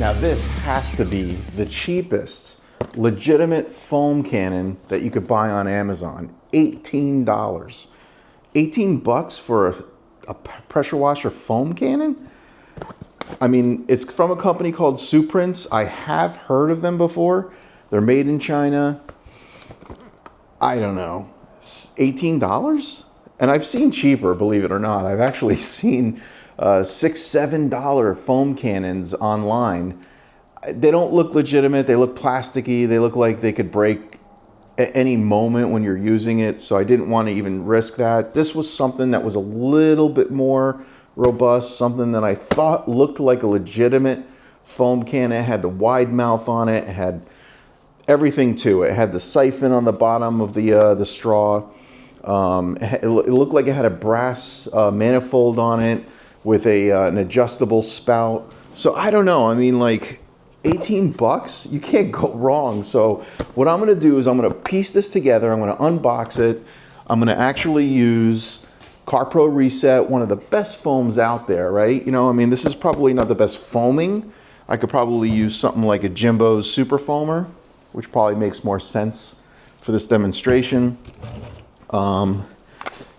Now this has to be the cheapest legitimate foam cannon that you could buy on Amazon. $18. 18 bucks for a pressure washer foam cannon? I mean, it's from a company called Suprints. I have heard of them before. They're made in China. I don't know, $18? And I've seen cheaper, believe it or not. I've actually seen $6, $7 foam cannons online. They don't look legitimate. They look plasticky. They look like they could break at any moment when you're using it. So I didn't want to even risk that. This was something that was a little bit more robust, something that I thought looked like a legitimate foam cannon. It had the wide mouth on it. It had everything to it. It had the siphon on the bottom of the straw. It looked like it had a brass manifold on it with an adjustable spout. So I don't know. I mean, like 18 bucks, you can't go wrong. So what I'm going to do is I'm going to piece this together. I'm going to unbox it. I'm going to actually use Carpro Reset, one of the best foams out there, right? You know, I mean, this is probably not the best foaming. I could probably use something like a Jimbo's Super Foamer, which probably makes more sense for this demonstration.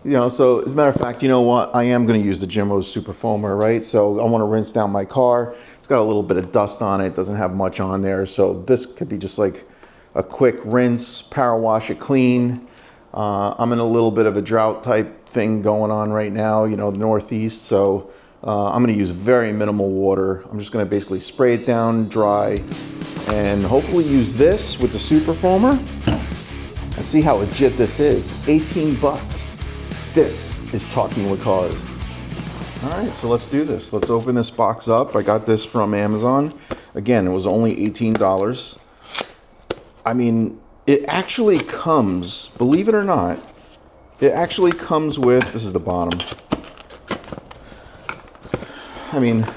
You know, so as a matter of fact, you know what? I am going to use the Jimbo's Super Foamer, right? So I want to rinse down my car. It's got a little bit of dust on it. Doesn't have much on there. So this could be just like a quick rinse, power wash it clean. I'm in a little bit of a drought type thing going on right now, you know, the Northeast. So I'm going to use very minimal water. I'm just going to basically spray it down dry and hopefully use this with the Super Foamer and see how legit this is. 18 bucks. This is Talking with Cars. All right, so let's do this. Let's open this box up. I got this from Amazon. Again, it was only $18. I mean, it actually comes, believe it or not, it actually comes with, this is the bottom. I mean,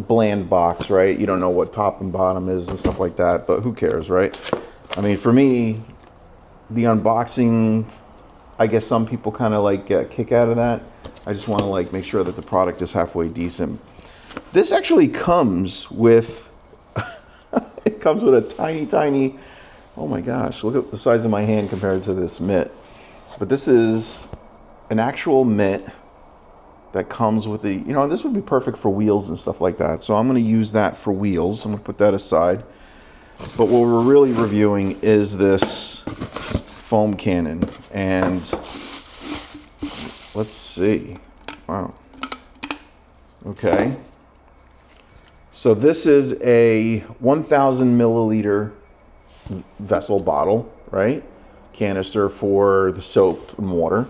bland box, right? You don't know what top and bottom is and stuff like that, but who cares, right? I mean, for me, the unboxing, I guess some people kind of like get a kick out of that. I just want to like make sure that the product is halfway decent. This actually comes with, it comes with a tiny, oh my gosh, look at the size of my hand compared to this mitt. But this is an actual mitt that comes with the, you know, this would be perfect for wheels and stuff like that. So I'm going to use that for wheels. I'm going to put that aside. But what we're really reviewing is this foam cannon. And let's see. Wow. Okay. So this is a 1,000 milliliter vessel bottle, right? Canister for the soap and water.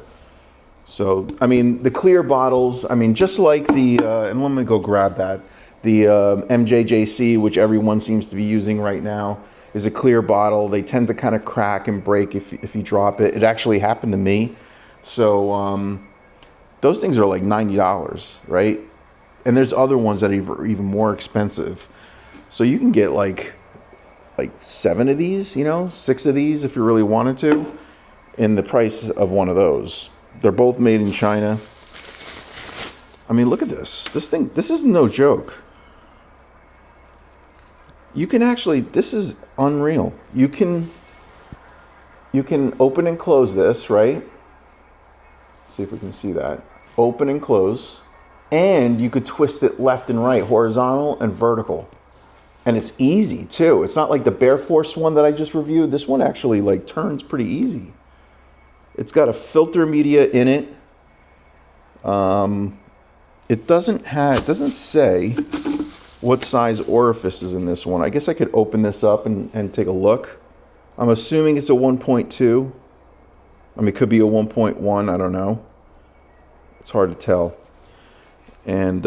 So, I mean, the clear bottles, I mean, just like the, and let me go grab that, the MJJC, which everyone seems to be using right now, is a clear bottle. They tend to kind of crack and break if you drop it. It actually happened to me. So, those things are like $90, right? And there's other ones that are even more expensive. So you can get like 7 of these, you know, 6 of these if you really wanted to, in the price of one of those. They're both made in China. I mean, look at this. This thing, this is no joke. You can actually, this is unreal. You can open and close this, right? Let's see if we can see that. Open and close. And you could twist it left and right, horizontal and vertical. And it's easy too. It's not like the Bear Force one that I just reviewed. This one actually like turns pretty easy. It's got a filter media in it. It doesn't say what size orifice is in this one. I guess I could open this up and take a look. I'm assuming it's a 1.2. I mean, it could be a 1.1. I don't know. It's hard to tell. And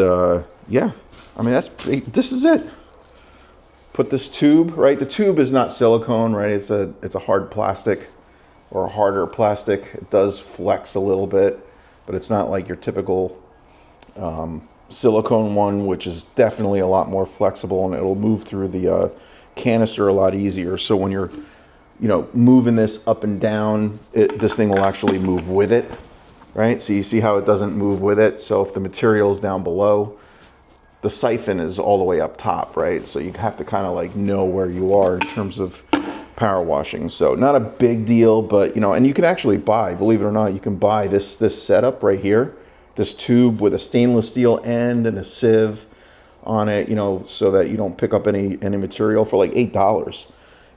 yeah, I mean, this is it. Put this tube, right? The tube is not silicone, right? It's a hard plastic or a harder plastic. It does flex a little bit, but it's not like your typical silicone one, which is definitely a lot more flexible, and it'll move through the canister a lot easier. So when you're, you know, moving this up and down, this thing will actually move with it, right? So you see how it doesn't move with it. So if the material is down below, the siphon is all the way up top, right? So you have to kind of like know where you are in terms of power washing. So not a big deal, but you know, and you can actually buy, believe it or not, you can buy this setup right here, this tube with a stainless steel end and a sieve on it, you know, so that you don't pick up any material for like $8.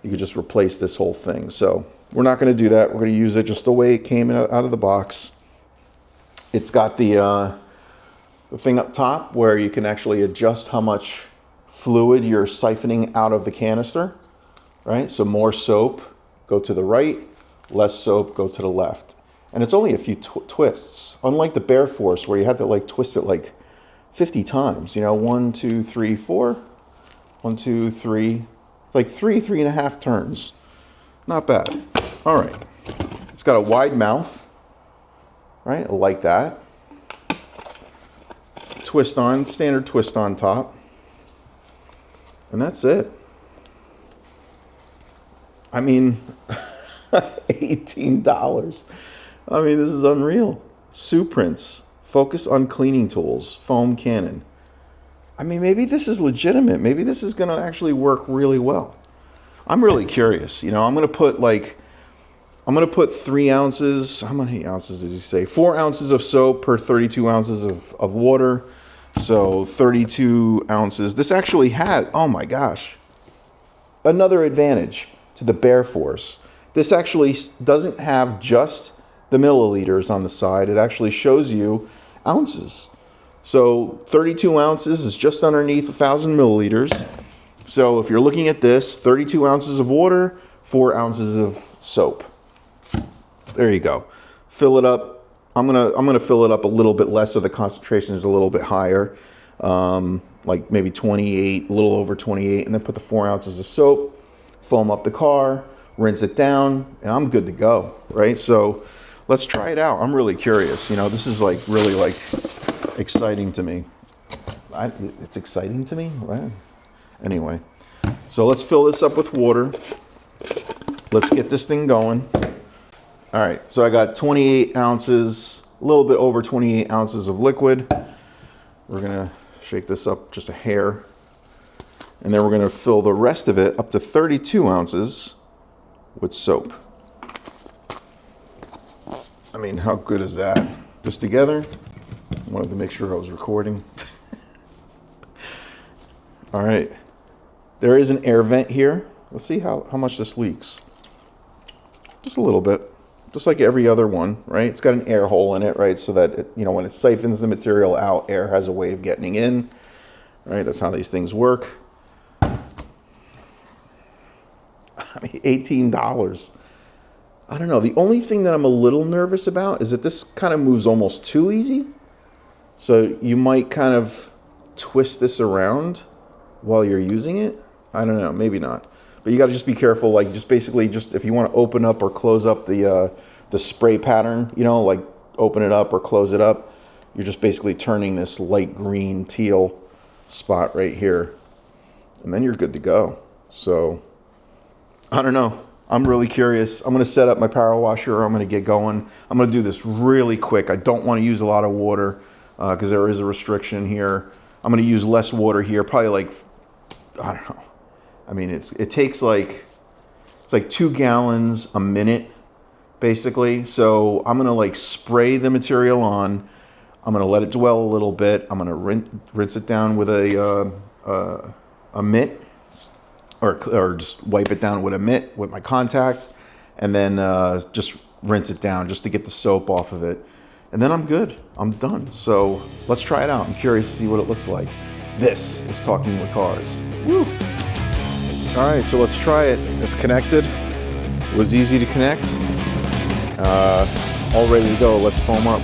You could just replace this whole thing. So we're not going to do that. We're going to use it just the way it came out of the box. It's got the thing up top where you can actually adjust how much fluid you're siphoning out of the canister, right? So more soap, go to the right, less soap, go to the left. And it's only a few twists, unlike the Bear Force where you had to like twist it like 50 times, you know, 1, 2, 3, 4, 1, 2, 3, like 3.5 turns. Not bad. All right. It's got a wide mouth, right? Like that. Twist on, standard twist on top. And that's it. I mean, $18. I mean, this is unreal. Suprints. Focus on cleaning tools. Foam cannon. I mean, maybe this is legitimate. Maybe this is going to actually work really well. I'm really curious. You know, I'm going to put 3 ounces. How many ounces did he say? 4 ounces of soap per 32 ounces of water. So 32 ounces. This actually had, oh my gosh, another advantage to the Bear Force. This actually doesn't have just the milliliters on the side. It actually shows you ounces. So 32 ounces is just underneath 1,000 milliliters. So if you're looking at this, 32 ounces of water, 4 ounces of soap. There you go. Fill it up. I'm gonna fill it up a little bit less so the concentration is a little bit higher, like maybe 28, a little over 28, and then put the 4 ounces of soap, foam up the car, rinse it down, and I'm good to go, right? So let's try it out. I'm really curious. You know, this is like really like exciting to me. It's exciting to me, right? Anyway, so let's fill this up with water. Let's get this thing going. All right, so I got 28 ounces, a little bit over 28 ounces of liquid. We're gonna shake this up just a hair. And then we're gonna fill the rest of it up to 32 ounces with soap. I mean, how good is that? Just together. I wanted to make sure I was recording. All right, there is an air vent here. Let's see how much this leaks. Just a little bit. Just like every other one, right? It's got an air hole in it, right? So that, when it siphons the material out, air has a way of getting in, right? That's how these things work. I mean, $18. I don't know. The only thing that I'm a little nervous about is that this kind of moves almost too easy. So you might kind of twist this around while you're using it. I don't know, maybe not. But you got to just be careful, like just basically just if you want to open up or close up the spray pattern, like open it up or close it up, you're just basically turning this light green teal spot right here. And then you're good to go. So, I don't know. I'm really curious. I'm going to set up my power washer. I'm going to get going. I'm going to do this really quick. I don't want to use a lot of water because there is a restriction here. I'm going to use less water here, probably like, I don't know. I mean, it takes like, it's like 2 gallons a minute, basically. So I'm gonna like spray the material on. I'm gonna let it dwell a little bit. I'm gonna rinse it down with a mitt, or just wipe it down with a mitt with my contact, and then just rinse it down just to get the soap off of it. And then I'm good. I'm done. So let's try it out. I'm curious to see what it looks like. This is Talking with Cars. Woo! All right, so let's try it. It's connected. It was easy to connect. All ready to go. Let's foam up.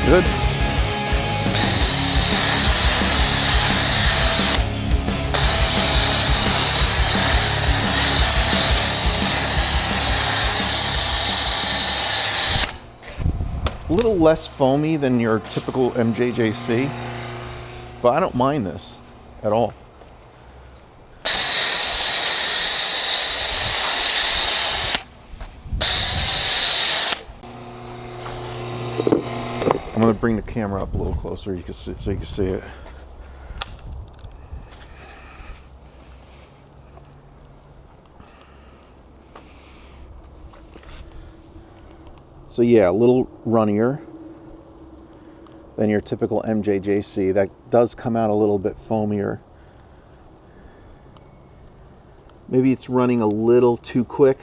Good. A little less foamy than your typical MJJC, but I don't mind this at all. I'm going to bring the camera up a little closer so you can see it. So yeah, a little runnier than your typical MJJC. That does come out a little bit foamier. Maybe it's running a little too quick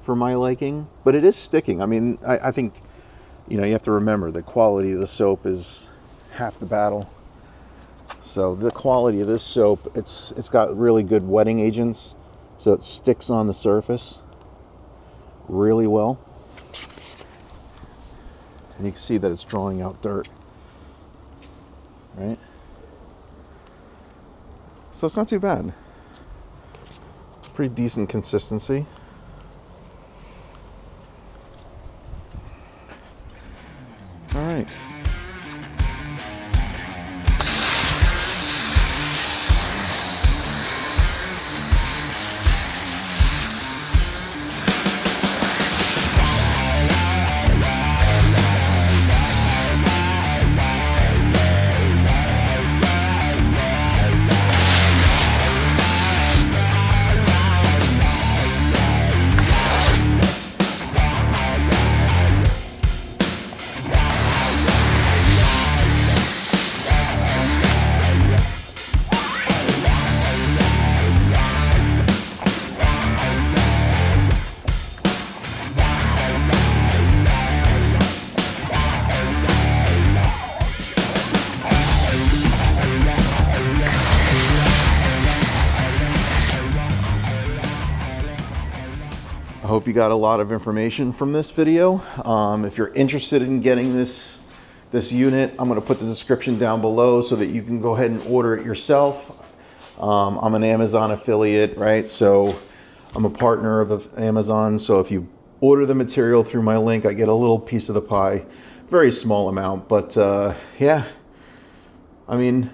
for my liking, but it is sticking. I mean, I think, you know, you have to remember the quality of the soap is half the battle. So the quality of this soap, it's got really good wetting agents, so it sticks on the surface really well. And you can see that it's drawing out dirt, right? So it's not too bad. Pretty decent consistency. All right. I hope you got a lot of information from this video. If you're interested in getting this unit, I'm going to put the description down below so that you can go ahead and order it yourself. I'm an Amazon affiliate, right? So I'm a partner of Amazon. So if you order the material through my link, I get a little piece of the pie, very small amount, but yeah, I mean,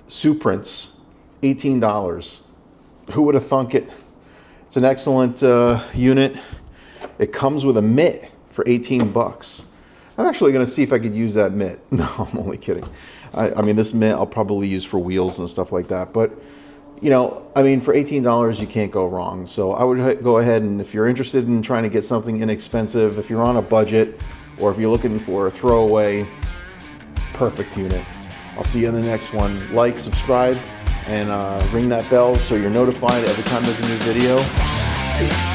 Suprints, $18. Who would have thunk it? It's an excellent unit. It comes with a mitt for 18 bucks. I'm actually gonna see if I could use that mitt. No, I'm only kidding. I mean, this mitt I'll probably use for wheels and stuff like that. But, you know, I mean, for $18, you can't go wrong. So I would go ahead, and if you're interested in trying to get something inexpensive, if you're on a budget, or if you're looking for a throwaway, perfect unit. I'll see you in the next one. Like, subscribe, and ring that bell so you're notified every time there's a new video. Peace.